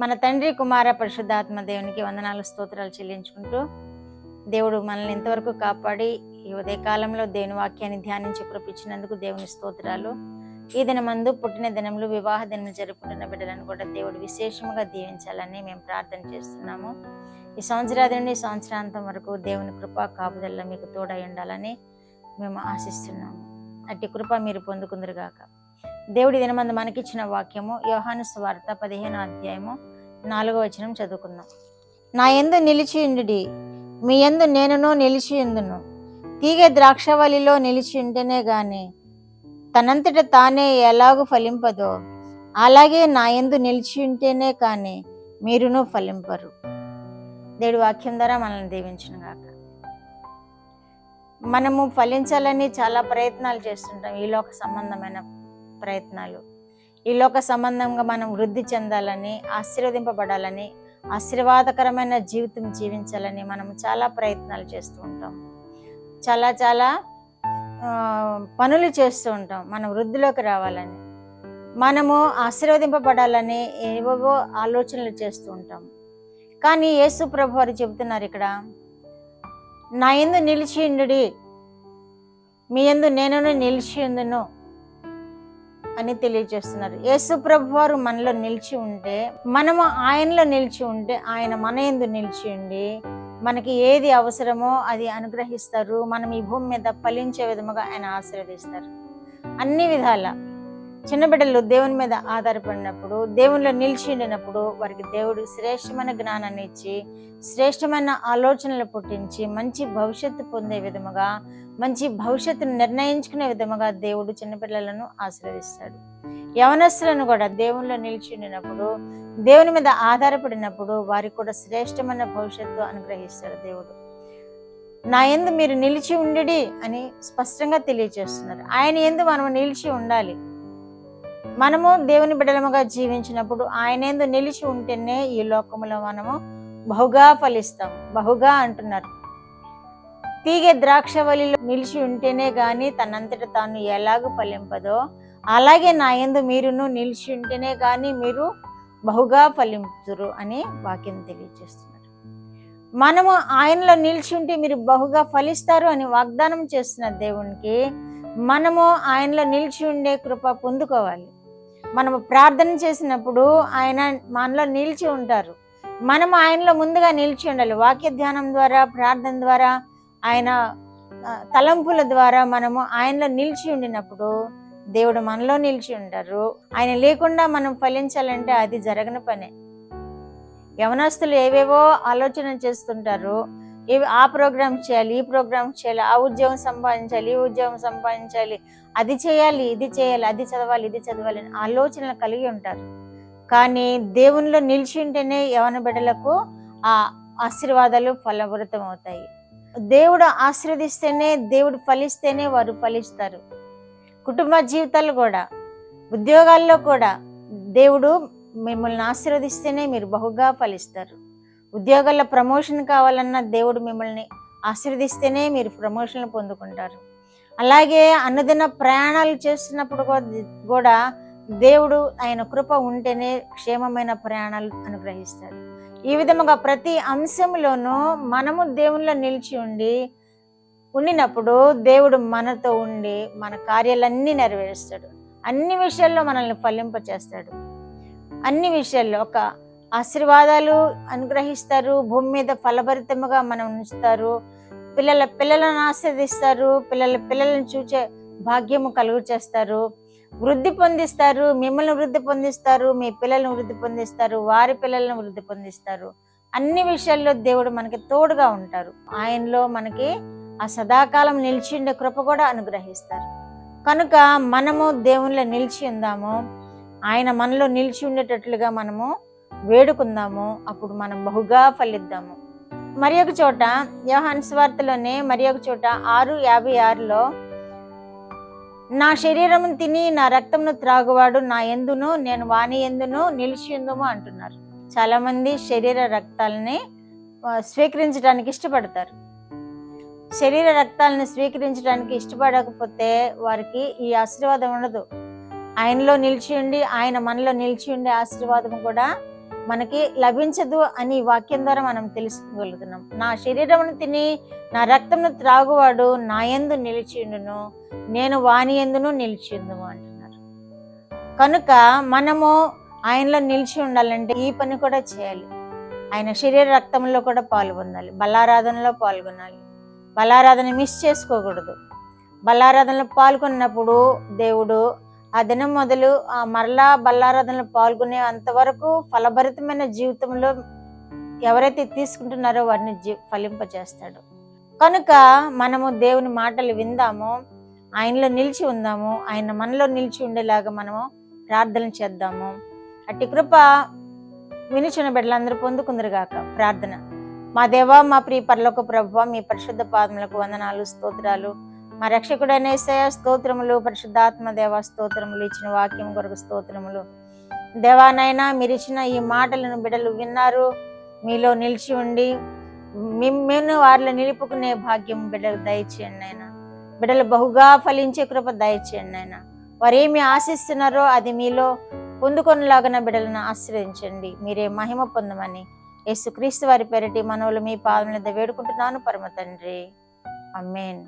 మన తండ్రి కుమార పరిశుద్ధాత్మ దేవునికి వందనాలు స్తోత్రాలు చెల్లించుకుంటూ దేవుడు మనల్ని ఇంతవరకు కాపాడి ఈ ఉదయకాలంలో దేవుని వాక్యాన్ని ధ్యానించి కృపించినందుకు దేవుని స్తోత్రాలు. ఈ దినమందు పుట్టిన దినములు వివాహ దినములు జరుపుకుంటున్న బిడ్డలను కూడా దేవుడు విశేషంగా దీవించాలని మేము ప్రార్థన చేస్తున్నాము. ఈ సంవత్సరాది నుండి సంవత్సరాంతం వరకు దేవుని కృపా కాపుదల్లో మీకు తోడై ఉండాలని మేము ఆశిస్తున్నాము. అట్టి కృప మీరు పొందుకుందరుగాక. దేవుడి దినమందు మనకిచ్చిన వాక్యము యోహాను సువార్త 15వ అధ్యాయము 4వ వచనం చదువుకుందాం. నా యందు నిలిచియుండుడి, మీ యందు నేనును నిలిచియుందును. తీగ ద్రాక్షవల్లిలో నిలిచి ఉంటేనే గాని తనంతట తానే ఎలాగూ ఫలింపదో, అలాగే నా యందు నిలిచి ఉంటేనే కానీ మీరును ఫలింపరు. దేవుడి వాక్యం ద్వారా మనల్ని దీవించును గాక. మనము ఫలించాలని చాలా ప్రయత్నాలు చేస్తుంటాం. ఈ లోక సంబంధమైన ప్రయత్నాలు, ఈ లోక సంబంధంగా మనం వృద్ధి చెందాలని, ఆశీర్వదింపబడాలని, ఆశీర్వాదకరమైన జీవితం జీవించాలని మనము చాలా ప్రయత్నాలు చేస్తూ ఉంటాం. చాలా పనులు చేస్తూ ఉంటాం మన వృద్ధిలోకి రావాలని, మనము ఆశీర్వదింపబడాలని ఏవేవో ఆలోచనలు చేస్తూ ఉంటాం. కానీ యేసు ప్రభు వారు చెబుతున్నారు ఇక్కడ, నా యందు నిలిచియుండుడి, మీ యందు నేనును నిలిచియుందును అని తెలియజేస్తున్నారు. యేసు ప్రభు వారు మనలో నిలిచి ఉంటే, మనము ఆయనలో నిలిచి ఉంటే, ఆయన మన యందు నిలిచి ఉండి మనకి ఏది అవసరమో అది అనుగ్రహిస్తారు. మనం ఈ భూమి మీద ఫలించే విధముగా ఆయన ఆశీర్వదిస్తారు. అన్ని విధాల చిన్న బిడ్డలు దేవుని మీద ఆధారపడినప్పుడు, దేవునిలో నిలిచి ఉండినప్పుడు వారికి దేవుడు శ్రేష్టమైన జ్ఞానాన్ని ఇచ్చి, శ్రేష్టమైన ఆలోచనలు పుట్టించి, మంచి భవిష్యత్తు పొందే విధముగా, మంచి భవిష్యత్తును నిర్ణయించుకునే విధముగా దేవుడు చిన్నపిల్లలను ఆశీర్వదిస్తాడు. యవనస్తులను కూడా దేవునిలో నిలిచి ఉండినప్పుడు, దేవుని మీద ఆధారపడినప్పుడు వారికి కూడా శ్రేష్టమైన భవిష్యత్తు అనుగ్రహిస్తాడు దేవుడు. నా యందు మీరు నిలిచి ఉండుడి అని స్పష్టంగా తెలియజేస్తున్నారు. ఆయన యందు మనం నిలిచి ఉండాలి. మనము దేవుని బిడ్డలముగా జీవించినప్పుడు ఆయన యందు నిలిచి ఉంటేనే ఈ లోకములో మనము బహుగా ఫలిస్తాం. బహుగా అంటున్నారు. తీగ ద్రాక్షవల్లిలో నిలిచి ఉంటేనే గాని తనంతట తాను ఎలాగూ ఫలింపదో, అలాగే నా యందు మీరును నిలిచి ఉంటేనే గాని మీరు బహుగా ఫలించురు అని వాక్యం తెలియజేస్తున్నారు. మనము ఆయనలో నిలిచి ఉంటే మీరు బహుగా ఫలిస్తారు అని వాగ్దానం చేస్తున్న దేవునికి మనము ఆయనలో నిలిచి ఉండే కృప పొందుకోవాలి. మనము ప్రార్థన చేసినప్పుడు ఆయన మనలో నిలిచి ఉంటారు. మనము ఆయనలో ముందుగా నిలిచి ఉండాలి. వాక్య ధ్యానం ద్వారా, ప్రార్థన ద్వారా, ఆయన తలంపుల ద్వారా మనము ఆయనలో నిలిచి ఉండినప్పుడు దేవుడు మనలో నిలిచి ఉంటారు. ఆయన లేకుండా మనం ఫలించాలంటే అది జరగని పనే. యవనస్తులు ఏవేవో ఆలోచన చేస్తుంటారు. ఆ ప్రోగ్రామ్ చేయాలి, ఈ ప్రోగ్రామ్ చేయాలి, ఆ ఉద్యోగం సంపాదించాలి, ఈ ఉద్యోగం సంపాదించాలి, అది చేయాలి, ఇది చేయాలి, అది చదవాలి, ఇది చదవాలి అని ఆలోచనలు కలిగి ఉంటారు. కానీ దేవునిలో నిలిచి ఉంటేనే యవన బిడ్డలకు ఆ ఆశీర్వాదాలు ఫలభరితం అవుతాయి. దేవుడు ఆశీర్వదిస్తేనే, దేవుడు ఫలిస్తేనే వారు ఫలిస్తారు. కుటుంబ జీవితాలు కూడా, ఉద్యోగాల్లో కూడా దేవుడు మిమ్మల్ని ఆశీర్వదిస్తేనే మీరు బహుగా ఫలిస్తారు. ఉద్యోగాల్లో ప్రమోషన్ కావాలన్నా దేవుడు మిమ్మల్ని ఆశీర్వదిస్తేనే మీరు ప్రమోషన్లు పొందుకుంటారు. అలాగే అనుదిన ప్రయాణాలు చేస్తున్నప్పుడు కూడా దేవుడు ఆయన కృప ఉంటేనే క్షేమమైన ప్రయాణాలు అనుగ్రహిస్తాడు. ఈ విధముగా ప్రతి అంశంలోనూ మనము దేవునిలో నిలిచి ఉండినప్పుడు దేవుడు మనతో ఉండి మన కార్యాలన్నీ నెరవేరుస్తాడు. అన్ని విషయాల్లో మనల్ని ఫలింపచేస్తాడు. అన్ని విషయాల్లో ఒక ఆశీర్వాదాలు అనుగ్రహిస్తారు. భూమి మీద ఫలభరితముగా మనం ఉంచుతారు. పిల్లలను ఆశీర్వదిస్తారు. పిల్లలను చూచే భాగ్యము కలుగు చేస్తారు. వృద్ధి పొందిస్తారు. మిమ్మల్ని వృద్ధి పొందిస్తారు. మీ పిల్లలను వృద్ధి పొందిస్తారు. వారి పిల్లలను వృద్ధి పొందిస్తారు. అన్ని విషయాల్లో దేవుడు మనకి తోడుగా ఉంటారు. ఆయనలో మనకి ఆ సదాకాలం నిలిచి ఉండే కృప కూడా అనుగ్రహిస్తారు. కనుక మనము దేవునిలో నిలిచి ఉందాము. ఆయన మనలో నిలిచి ఉండేటట్లుగా మనము వేడుకుందాము. అప్పుడు మనం బహుగా ఫలిద్దాము. మరి ఒక చోట యోహాను సువార్తలోనే మరి ఒక చోట 6:56లో నా శరీరమును తిని నా రక్తమును త్రాగువాడు నా యందును నేను వాని యందును నిలిచి ఉందుము అంటున్నారు. చాలా మంది శరీర రక్తాలని స్వీకరించడానికి ఇష్టపడతారు. శరీర రక్తాలను స్వీకరించడానికి ఇష్టపడకపోతే వారికి ఈ ఆశీర్వాదం ఉండదు. ఆయనలో నిలిచి ఉండి, ఆయన మనలో నిలిచి ఉండే ఆశీర్వాదం కూడా మనకి లభించదు అని ఈ వాక్యం ద్వారా మనం తెలుసుకోగలుగుతున్నాం. నా శరీరమును తిని నా రక్తమును త్రాగువాడు నా యందు నిలిచిండును, నేను వాని యందును నిలిచిందుము అంటున్నారు. కనుక మనము ఆయనలో నిలిచి ఉండాలంటే ఈ పని కూడా చేయాలి. ఆయన శరీర రక్తంలో కూడా పాల్గొనాలి, బలారాధనలో పాల్గొనాలి. బలారాధన మిస్ చేసుకోకూడదు. బలారాధనలో పాల్గొన్నప్పుడు దేవుడు ఆ దినం మొదలు మరలా బలారాధనలో పాల్గొనే అంతవరకు ఫలభరితమైన జీవితంలో ఎవరైతే తీసుకుంటున్నారో వారిని ఫలింపజేస్తాడు. కనుక మనము దేవుని మాటలు విందాము, ఆయనలో నిలిచి ఉందాము, ఆయన మనలో నిలిచి ఉండేలాగా మనము ప్రార్థన చేద్దాము. అట్టి కృప వినిచిన బిడ్డలందరూ పొందుకుందరుగాక. ప్రార్థన. మా దేవా, మా ప్రియ పరలోక ప్రభువా, మీ పరిశుద్ధ పాదములకు వందనాలు, స్తోత్రాలు. మా రక్షకుడైన యేసయ్య స్తోత్రములు, పరిశుద్ధాత్మ దేవ స్తోత్రములు, ఇచ్చిన వాక్యం కొరకు స్తోత్రములు. దేవానైనా మీరు ఇచ్చిన ఈ మాటలను బిడ్డలు విన్నారు, మీలో నిలిచి ఉండి మేము వారిలో నిలుపుకునే భాగ్యం బిడ్డలు దయచేయండి నాయన. బిడ్డలు బహుగా ఫలించే కృప దయచేయండి నాయన. వారు ఏమి ఆశిస్తున్నారో అది మీలో పొందుకొనలాగిన బిడ్డలను ఆశ్రయించండి. మీరే మహిమ పొందమని యేసుక్రీస్తు వారి పేరిటి మనవులు మీ పాదముల మీద వేడుకుంటున్నాను పరమ తండ్రి. ఆమేన్.